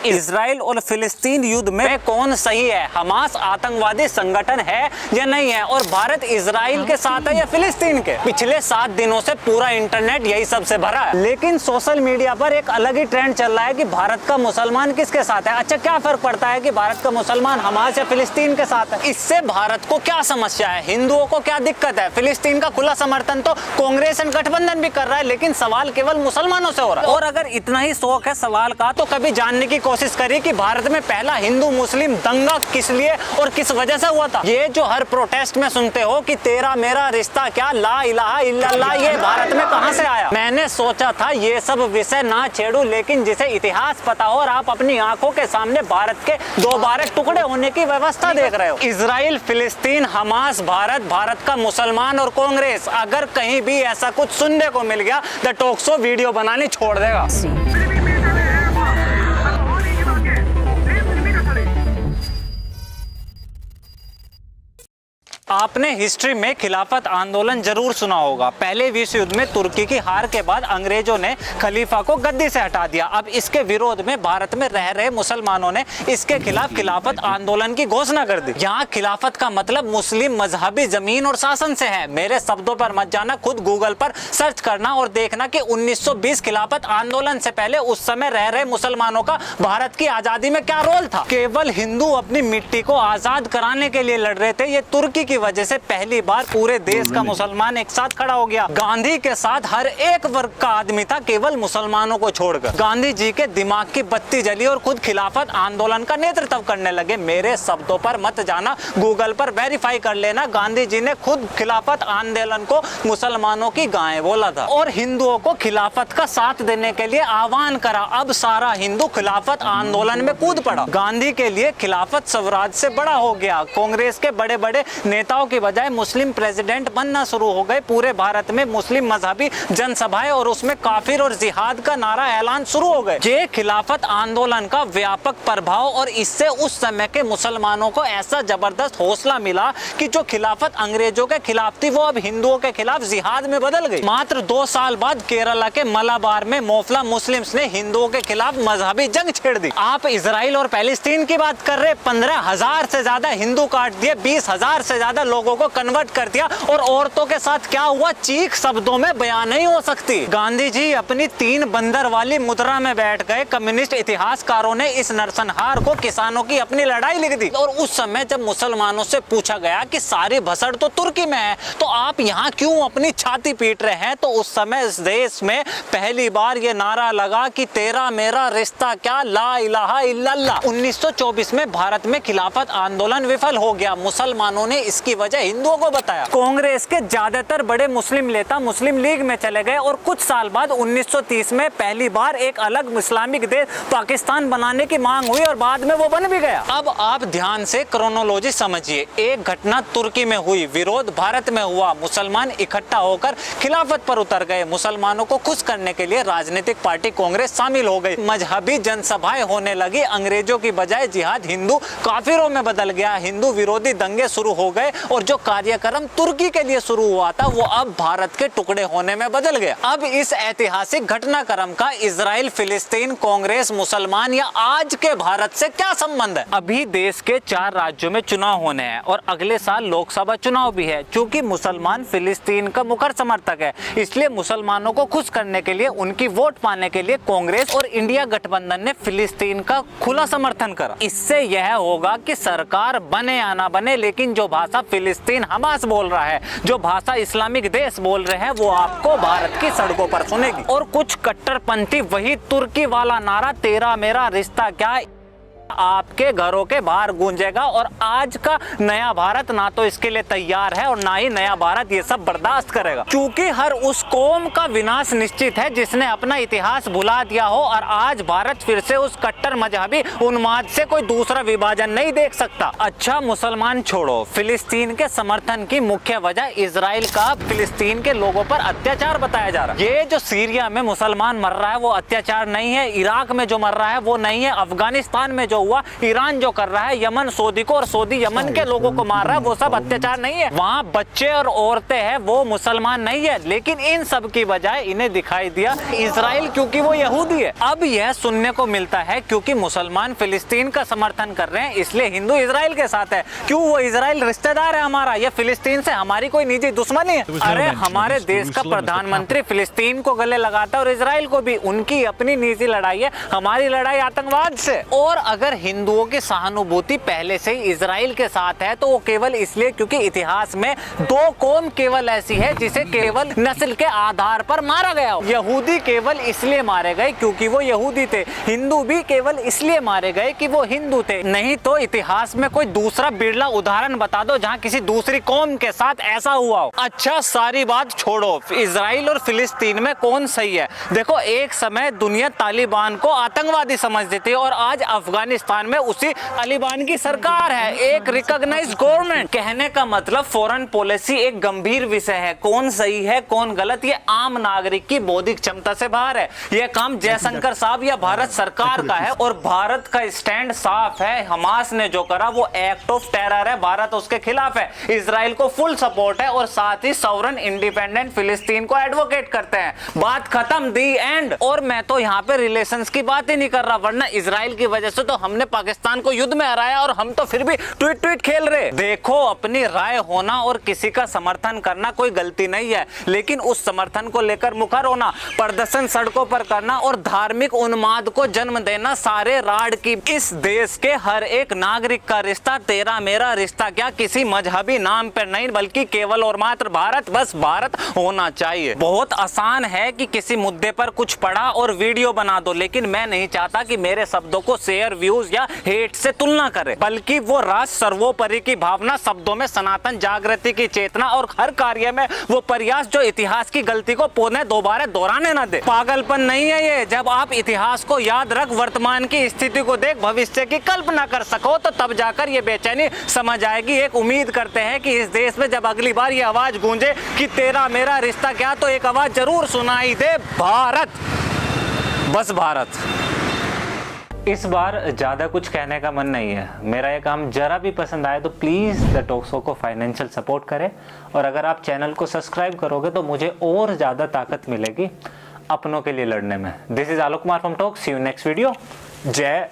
Israel और फिलिस्तीन युद्ध में कौन सही है, हमास आतंकवादी संगठन है या नहीं है, और भारत इजराइल के साथ है या फिलिस्तीन के। पिछले 7 दिनों से पूरा इंटरनेट यही सब से भरा है, लेकिन सोशल मीडिया पर एक अलग ही ट्रेंड चल रहा है कि भारत का मुसलमान किसके साथ है। अच्छा, क्या फर्क पड़ता है कि भारत का मुसलमान हमास या फिलिस्तीन के साथ है? इससे भारत को क्या समस्या है, हिंदुओं को क्या दिक्कत है? फिलिस्तीन का खुला समर्थन तो कांग्रेस एंड गठबंधन भी कर रहा है, लेकिन सवाल केवल मुसलमानों से हो रहा है। और अगर इतना ही शौक है सवाल का, तो कभी जानने की कोशिश करिए कि भारत में पहला हिंदू मुस्लिम दंगा किस लिए और किस वजह से हुआ था। ये जो हर प्रोटेस्ट में सुनते हो कि तेरा मेरा रिश्ता क्या, ला इलाहा इल्लल्लाह, ये भारत में कहां से आया? मैंने सोचा था ये सब विषय ना छेड़ूं, लेकिन जिसे इतिहास पता हो और आप अपनी आंखों के सामने भारत के दोबारा टुकड़े होने की व्यवस्था देख रहे हो, इजराइल, फिलिस्तीन, हमास, भारत का मुसलमान और कांग्रेस, अगर कहीं भी ऐसा कुछ सुनने को मिल गया, द टॉक शो वीडियो बनानी छोड़ देगा। आपने हिस्ट्री में खिलाफत आंदोलन जरूर सुना होगा। पहले विश्व युद्ध में तुर्की की हार के बाद अंग्रेजों ने खलीफा को गद्दी से हटा दिया। अब इसके विरोध में भारत में रह रहे मुसलमानों ने इसके खिलाफ खिलाफत आंदोलन की घोषणा कर दी। यहाँ खिलाफत का मतलब मुस्लिम मजहबी जमीन और शासन से है। मेरे शब्दों पर मत जाना, खुद गूगल पर सर्च करना और देखना कि 1920 खिलाफत आंदोलन से पहले उस समय रह रहे मुसलमानों का भारत की आजादी में क्या रोल था। केवल हिंदू अपनी मिट्टी को आजाद कराने के लिए लड़ रहे थे। ये तुर्की की वजह से पहली बार पूरे देश का मुसलमान एक साथ खड़ा हो गया। गांधी के साथ हर एक वर्ग का आदमी था, केवल मुसलमानों को छोड़कर। गांधी जी के दिमाग की बत्ती जली और खुद खिलाफत आंदोलन का नेतृत्व करने लगे। मेरे शब्दों पर मत जाना, गूगल पर वेरीफाई कर लेना। गांधी जी ने खुद खिलाफत आंदोलन को मुसलमानों की गाय बोला था और हिंदुओं को खिलाफत का साथ देने के लिए आह्वान करा। अब सारा हिंदू खिलाफत आंदोलन में कूद पड़ा। गांधी के लिए खिलाफत स्वराज से बड़ा हो गया। कांग्रेस के बड़े बड़े नेताओं की बजाय मुस्लिम प्रेसिडेंट बनना शुरू हो गए। पूरे भारत में मुस्लिम मजहबी जनसभाएं और उसमें काफिर और जिहाद का नारा ऐलान शुरू हो गए। ये खिलाफत आंदोलन का व्यापक प्रभाव और इससे उस समय के मुसलमानों को ऐसा जबरदस्त हौसला मिला कि जो खिलाफत अंग्रेजों के खिलाफ थी वो अब हिंदुओं के खिलाफ जिहाद में बदल गई। मात्र 2 साल बाद केरला के मलाबार में मोफला मुस्लिम्स ने हिंदुओं के खिलाफ मजहबी जंग छेड़ दी। आप इजराइल और पैलेस्टीन की बात कर रहे, 15,000 से ज्यादा हिंदू काट दिए, 20,000 से ज्यादा लोगों को कन्वर्ट कर दिया। और औरतों के साथ क्या हुआ, चीख शब्दों में बयान नहीं हो सकती। गांधी जी अपनी 3 बंदर वाली मुद्रा में बैठ गए। कम्युनिस्ट इतिहासकारों ने इस नरसंहार को किसानों की अपनी लड़ाई लिख दी। और उस समय जब मुसलमानों से पूछा गया कि सारी भसड़ तो तुर्की में है, तो आप यहाँ क्यों अपनी छाती पीट रहे हैं, तो उस समय इस देश में पहली बार ये नारा लगा कि तेरा मेरा रिश्ता क्या, ला इलाहा इल्लल्लाह। 1924 में भारत में खिलाफत आंदोलन विफल हो गया। मुसलमानों ने इसकी वजह हिंदुओं को बताया। कांग्रेस के ज्यादातर बड़े मुस्लिम नेता मुस्लिम लीग में चले गए और कुछ साल बाद 1930 में पहली बार एक अलग इस्लामिक देश पाकिस्तान बनाने की मांग हुई और बाद में वो बन भी गया। अब आप ध्यान से क्रोनोलॉजी समझिए। एक घटना तुर्की में हुई, विरोध भारत में हुआ, मुसलमान इकट्ठा होकर खिलाफत पर उतर गए। मुसलमानों को खुश करने के लिए राजनीतिक पार्टी कांग्रेस शामिल हो गई। मजहबी जनसभाएं होने लगी। अंग्रेजों की बजाय जिहाद हिंदू काफिरों में बदल गया। हिंदू विरोधी दंगे शुरू हो गए और जो कार्यक्रम तुर्की के लिए शुरू हुआ था वो अब भारत के टुकड़े होने में बदल गया। अब इस ऐतिहासिक घटनाक्रम का इजराइल, फिलिस्तीन, कांग्रेस, मुसलमान या आज के भारत से क्या संबंध है? अभी देश के 4 राज्यों में चुनाव होने हैं और अगले साल लोकसभा चुनाव भी है। चूंकि मुसलमान फिलिस्तीन का मुखर समर्थक है, इसलिए मुसलमानों को खुश करने के लिए, उनकी वोट पाने के लिए कांग्रेस और इंडिया गठबंधन ने फिलिस्तीन का खुला समर्थन करा। इससे यह होगा कि सरकार बने या ना बने, लेकिन जो भाषा फिलिस्तीन हमास बोल रहा है, जो भाषा इस्लामिक देश बोल रहे हैं, वो आपको भारत की सड़कों पर सुनेगी। और कुछ कट्टरपंथी वही तुर्की वाला नारा तेरा मेरा रिश्ता क्या आपके घरों के बाहर गूंजेगा। और आज का नया भारत ना तो इसके लिए तैयार है और ना ही नया भारत ये सब बर्दाश्त करेगा। क्योंकि हर उस कौम का विनाश निश्चित है जिसने अपना इतिहास भुला दिया हो, और आज भारत फिर से उस कट्टर मजहबी उन्माद से कोई दूसरा विभाजन नहीं देख सकता। अच्छा, मुसलमान छोड़ो, फिलिस्तीन के समर्थन की मुख्य वजह इजराइल का फिलिस्तीन के लोगों पर अत्याचार बताया जा रहा है। ये जो सीरिया में मुसलमान मर रहा है वो अत्याचार नहीं है, इराक में जो मर रहा है वो नहीं है, अफगानिस्तान में जो जो हुआ, ईरान जो कर रहा है यमन सऊदी को और सऊदी यमन के लोगों को मार रहा है, वो सब अत्याचार नहीं है? वहाँ बच्चे और औरतें हैं, वो मुसलमान नहीं है। लेकिन इन सब की बजाय इन्हें दिखाई दिया इजराइल क्योंकि वो यहूदी है। अब यह सुनने को मिलता है क्योंकि मुसलमान फिलिस्तीन का समर्थन कर रहे हैं इसलिए हिंदू इजराइल के साथ है। क्यों? वो इजराइल रिश्तेदार है हमारा, या फिलिस्तीन से हमारी कोई निजी दुश्मनी है? अरे हमारे देश का प्रधानमंत्री फिलिस्तीन को गले लगाता है और इजराइल को भी। उनकी अपनी निजी लड़ाई है, हमारी लड़ाई आतंकवाद से। और अगर हिंदुओं की सहानुभूति पहले से ही इजराइल के साथ है तो वो केवल इसलिए क्योंकि इतिहास में दो कौम केवल ऐसी है जिसे केवल नस्ल के आधार पर मारा गया हो। यहूदी केवल इसलिए मारे गए क्योंकि वो यहूदी थे, हिंदू भी केवल इसलिए मारे गए कि वो हिंदू थे। नहीं तो इतिहास में कोई दूसरा बिरला उदाहरण बता दो जहां किसी दूसरी कौम के साथ ऐसा हुआ हो। अच्छा सारी बात छोड़ो, इजराइल और फिलिस्तीन में कौन सही है? देखो एक समय दुनिया तालिबान को आतंकवादी समझती थी और आज अफगानिस्तान में उसी तालिबान की सरकार है, एक रिकॉग्नाइज्ड गवर्नमेंट। कहने का मतलब फॉरेन पॉलिसी एक गंभीर विषय है। कौन सही है कौन गलत ये आम नागरिक की बौद्धिक क्षमता से बाहर है। यह काम जयशंकर साहब या भारत सरकार का है और भारत का स्टैंड साफ है। हमास ने जो करा वो एक्ट ऑफ टेरर है, भारत उसके खिलाफ है। इजराइल को फुल सपोर्ट है और साथ ही सॉवरन इंडिपेंडेंट फिलिस्तीन को एडवोकेट करते हैं। बात खत्म, दी एंड। और मैं तो यहाँ पे रिलेशंस की बात ही नहीं कर रहा, वरना इजराइल की वजह से तो हमने पाकिस्तान को युद्ध में हराया और हम तो फिर भी ट्वीट ट्वीट खेल रहे। देखो अपनी राय होना और किसी का समर्थन करना कोई गलती नहीं है, लेकिन उस समर्थन को लेकर मुखर होना, प्रदर्शन सड़कों पर करना और धार्मिक उन्माद को जन्म देना सारे राड की। इस देश के हर एक नागरिक का रिश्ता तेरा मेरा रिश्ता क्या किसी मजहबी नाम पर नहीं बल्कि केवल और मात्र भारत, बस भारत होना चाहिए। बहुत आसान है कि किसी मुद्दे पर कुछ पढ़ा और वीडियो बना दो, लेकिन मैं नहीं चाहता कि मेरे शब्दों को शेयर व्यूज या हेट से तुलना करे, बल्कि वो राष्ट्र सर्वोपरि की भावना, शब्दों में सनातन जागृति की चेतना और हर कार्य में वो प्रयास जो इतिहास की गलती को पुनः दोबारा दोहराने न दे। पागलपन नहीं है ये। जब आप इतिहास को याद रख वर्तमान की स्थिति को देख भविष्य की कल्पना कर सको तो तब जाकर ये बेचैनी समझ आएगी। एक उम्मीद करते हैं कि इस देश में जब अगली बार ये आवाज गूंजे कि तेरा मेरा रिश्ता क्या, तो एक आवाज जरूर सुनाई दे, भारत, बस भारत। इस बार ज़्यादा कुछ कहने का मन नहीं है। मेरा ये काम जरा भी पसंद आए तो प्लीज़ द टॉक शो को फाइनेंशियल सपोर्ट करें, और अगर आप चैनल को सब्सक्राइब करोगे तो मुझे और ज़्यादा ताकत मिलेगी अपनों के लिए लड़ने में। This is Alok Kumar from talk. See you next video. जय